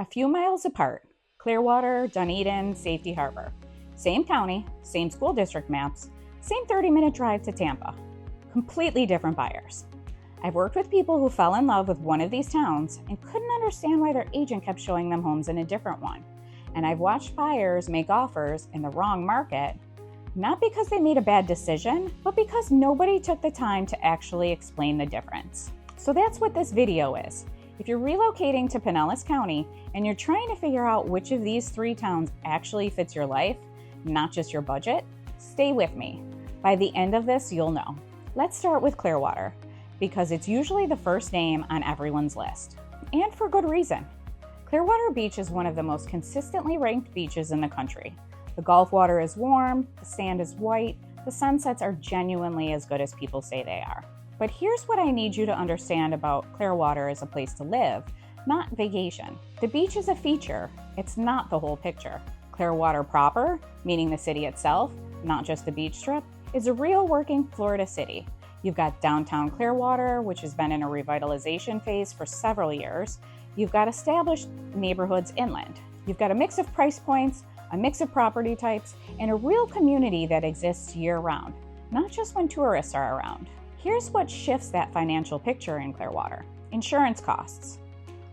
A few miles apart, Clearwater, Dunedin, Safety Harbor. Same county, same school district maps, same 30-minute drive to Tampa. Completely different buyers. I've worked with people who fell in love with one of these towns and couldn't understand why their agent kept showing them homes in a different one. And I've watched buyers make offers in the wrong market, not because they made a bad decision, but because nobody took the time to actually explain the difference. So that's what this video is. If you're relocating to Pinellas County and you're trying to figure out which of these 3 towns actually fits your life, not just your budget, stay with me. By the end of this, you'll know. Let's start with Clearwater, because it's usually the first name on everyone's list. And for good reason. Clearwater Beach is one of the most consistently ranked beaches in the country. The Gulf water is warm, the sand is white, the sunsets are genuinely as good as people say they are. But here's what I need you to understand about Clearwater as a place to live, not vacation. The beach is a feature, it's not the whole picture. Clearwater proper, meaning the city itself, not just the beach strip, is a real working Florida city. You've got downtown Clearwater, which has been in a revitalization phase for several years. You've got established neighborhoods inland. You've got a mix of price points, a mix of property types, and a real community that exists year-round, not just when tourists are around. Here's what shifts that financial picture in Clearwater. Insurance costs.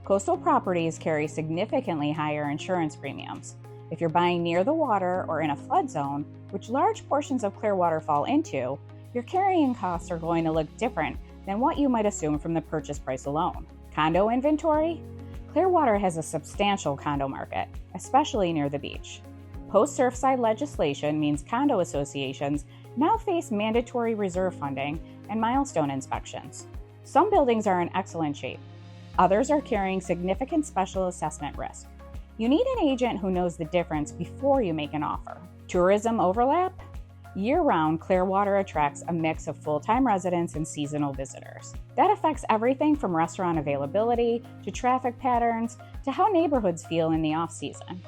Coastal properties carry significantly higher insurance premiums. If you're buying near the water or in a flood zone, which large portions of Clearwater fall into, your carrying costs are going to look different than what you might assume from the purchase price alone. Condo inventory? Clearwater has a substantial condo market, especially near the beach. Post-Surfside legislation means condo associations now face mandatory reserve funding and milestone inspections. Some buildings are in excellent shape. Others are carrying significant special assessment risk. You need an agent who knows the difference before you make an offer. Tourism overlap? Year-round, Clearwater attracts a mix of full-time residents and seasonal visitors. That affects everything from restaurant availability to traffic patterns to how neighborhoods feel in the off-season.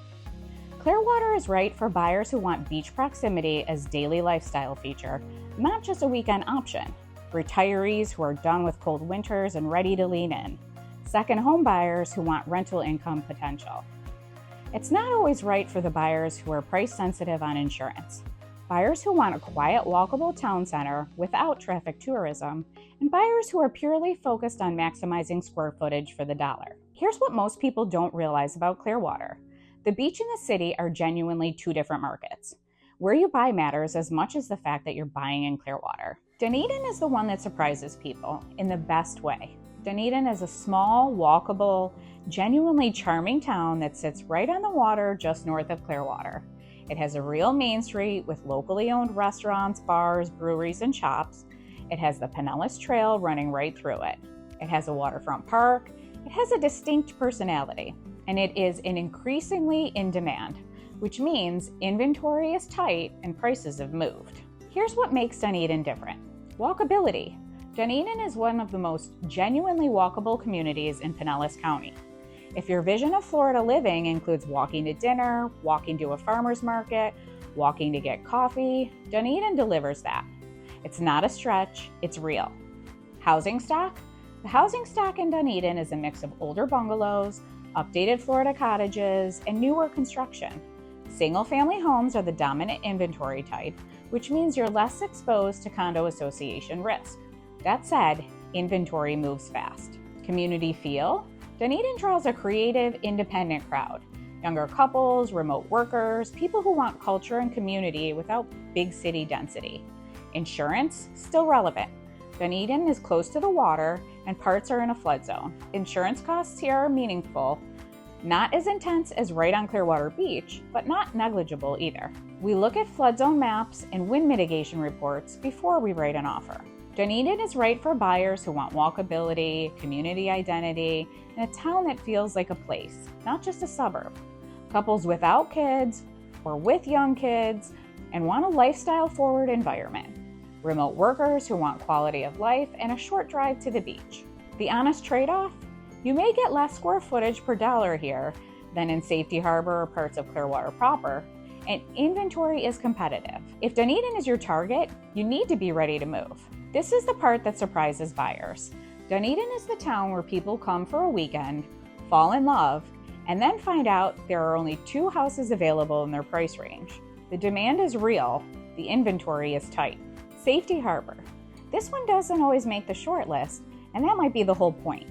Clearwater is right for buyers who want beach proximity as daily lifestyle feature, not just a weekend option. Retirees who are done with cold winters and ready to lean in. Second home buyers who want rental income potential. It's not always right for the buyers who are price sensitive on insurance. Buyers who want a quiet, walkable town center without traffic tourism, and buyers who are purely focused on maximizing square footage for the dollar. Here's what most people don't realize about Clearwater. The beach and the city are genuinely 2 different markets. Where you buy matters as much as the fact that you're buying in Clearwater. Dunedin is the one that surprises people in the best way. Dunedin is a small, walkable, genuinely charming town that sits right on the water just north of Clearwater. It has a real main street with locally owned restaurants, bars, breweries, and shops. It has the Pinellas Trail running right through it. It has a waterfront park. It has a distinct personality, and it is increasingly in demand, which means inventory is tight and prices have moved. Here's what makes Dunedin different. Walkability. Dunedin is one of the most genuinely walkable communities in Pinellas County. If your vision of Florida living includes walking to dinner, walking to a farmer's market, walking to get coffee, Dunedin delivers that. It's not a stretch, it's real. Housing stock? The housing stock in Dunedin is a mix of older bungalows, updated Florida cottages, and newer construction. Single-family homes are the dominant inventory type, which means you're less exposed to condo association risk. That said, inventory moves fast. Community feel? Dunedin draws a creative, independent crowd. Younger couples, remote workers, people who want culture and community without big city density. Insurance? Still relevant. Dunedin is close to the water and parts are in a flood zone. Insurance costs here are meaningful. Not as intense as right on Clearwater Beach, but not negligible either. We look at flood zone maps and wind mitigation reports before we write an offer. Dunedin is right for buyers who want walkability, community identity, and a town that feels like a place, not just a suburb. Couples without kids or with young kids and want a lifestyle-forward environment. Remote workers who want quality of life and a short drive to the beach. The honest trade-off? You may get less square footage per dollar here than in Safety Harbor or parts of Clearwater proper, and inventory is competitive. If Dunedin is your target, you need to be ready to move. This is the part that surprises buyers. Dunedin is the town where people come for a weekend, fall in love, and then find out there are only 2 houses available in their price range. The demand is real, the inventory is tight. Safety Harbor. This one doesn't always make the short list, and that might be the whole point.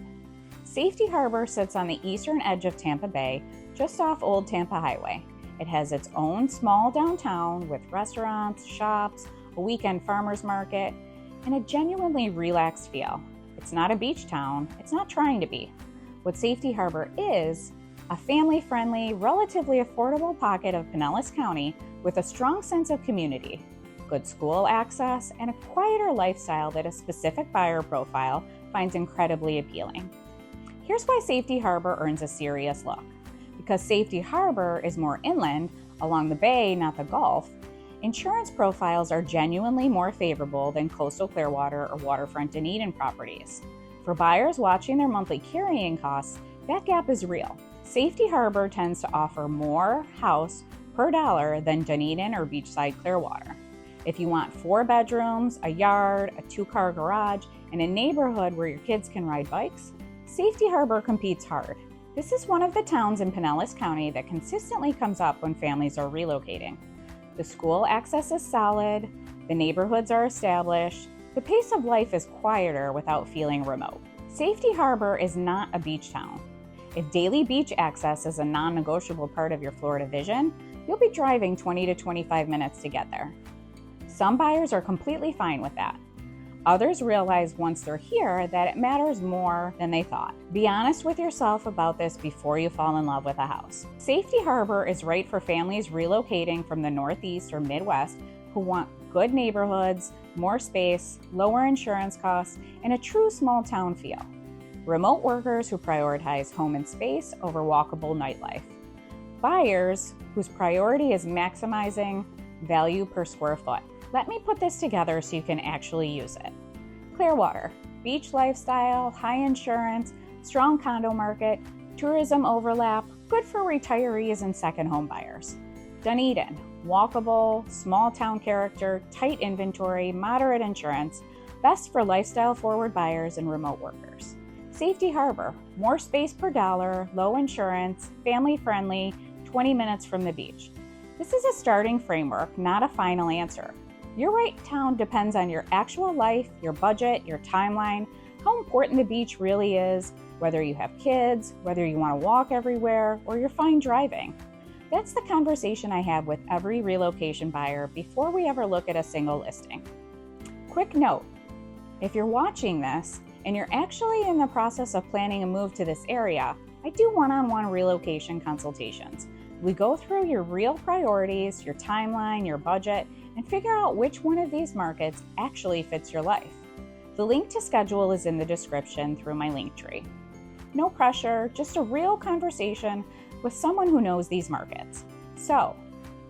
Safety Harbor sits on the eastern edge of Tampa Bay, just off Old Tampa Highway. It has its own small downtown with restaurants, shops, a weekend farmer's market, and a genuinely relaxed feel. It's not a beach town, it's not trying to be. What Safety Harbor is, a family-friendly, relatively affordable pocket of Pinellas County with a strong sense of community, good school access, and a quieter lifestyle that a specific buyer profile finds incredibly appealing. Here's why Safety Harbor earns a serious look. Because Safety Harbor is more inland, along the bay, not the Gulf, insurance profiles are genuinely more favorable than coastal Clearwater or waterfront Dunedin properties. For buyers watching their monthly carrying costs, that gap is real. Safety Harbor tends to offer more house per dollar than Dunedin or beachside Clearwater. If you want 4 bedrooms, a yard, a 2-car garage, and a neighborhood where your kids can ride bikes, Safety Harbor competes hard. This is one of the towns in Pinellas County that consistently comes up when families are relocating. The school access is solid, the neighborhoods are established, the pace of life is quieter without feeling remote. Safety Harbor is not a beach town. If daily beach access is a non-negotiable part of your Florida vision, you'll be driving 20 to 25 minutes to get there. Some buyers are completely fine with that. Others realize once they're here that it matters more than they thought. Be honest with yourself about this before you fall in love with a house. Safety Harbor is right for families relocating from the Northeast or Midwest who want good neighborhoods, more space, lower insurance costs, and a true small town feel. Remote workers who prioritize home and space over walkable nightlife. Buyers whose priority is maximizing value per square foot. Let me put this together so you can actually use it. Clearwater, beach lifestyle, high insurance, strong condo market, tourism overlap, good for retirees and second home buyers. Dunedin, walkable, small town character, tight inventory, moderate insurance, best for lifestyle forward buyers and remote workers. Safety Harbor, more space per dollar, low insurance, family friendly, 20 minutes from the beach. This is a starting framework, not a final answer. Your right town depends on your actual life, your budget, your timeline, how important the beach really is, whether you have kids, whether you want to walk everywhere, or you're fine driving. That's the conversation I have with every relocation buyer before we ever look at a single listing. Quick note, if you're watching this and you're actually in the process of planning a move to this area, I do one-on-one relocation consultations. We go through your real priorities, your timeline, your budget, and figure out which one of these markets actually fits your life. The link to schedule is in the description through my link tree. No pressure, just a real conversation with someone who knows these markets. So,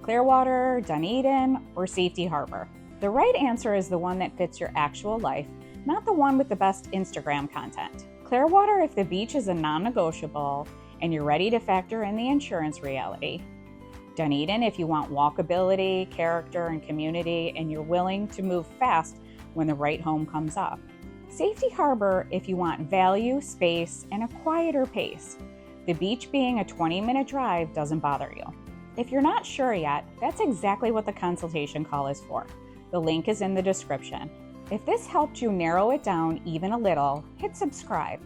Clearwater, Dunedin, or Safety Harbor? The right answer is the one that fits your actual life, not the one with the best Instagram content. Clearwater if the beach is a non-negotiable and you're ready to factor in the insurance reality. Dunedin if you want walkability, character, and community, and you're willing to move fast when the right home comes up. Safety Harbor if you want value, space, and a quieter pace. The beach being a 20-minute drive doesn't bother you. If you're not sure yet, that's exactly what the consultation call is for. The link is in the description. If this helped you narrow it down even a little, hit subscribe.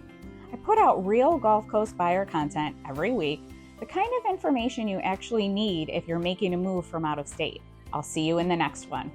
I put out real Gulf Coast buyer content every week, the kind of information you actually need if you're making a move from out of state. I'll see you in the next one.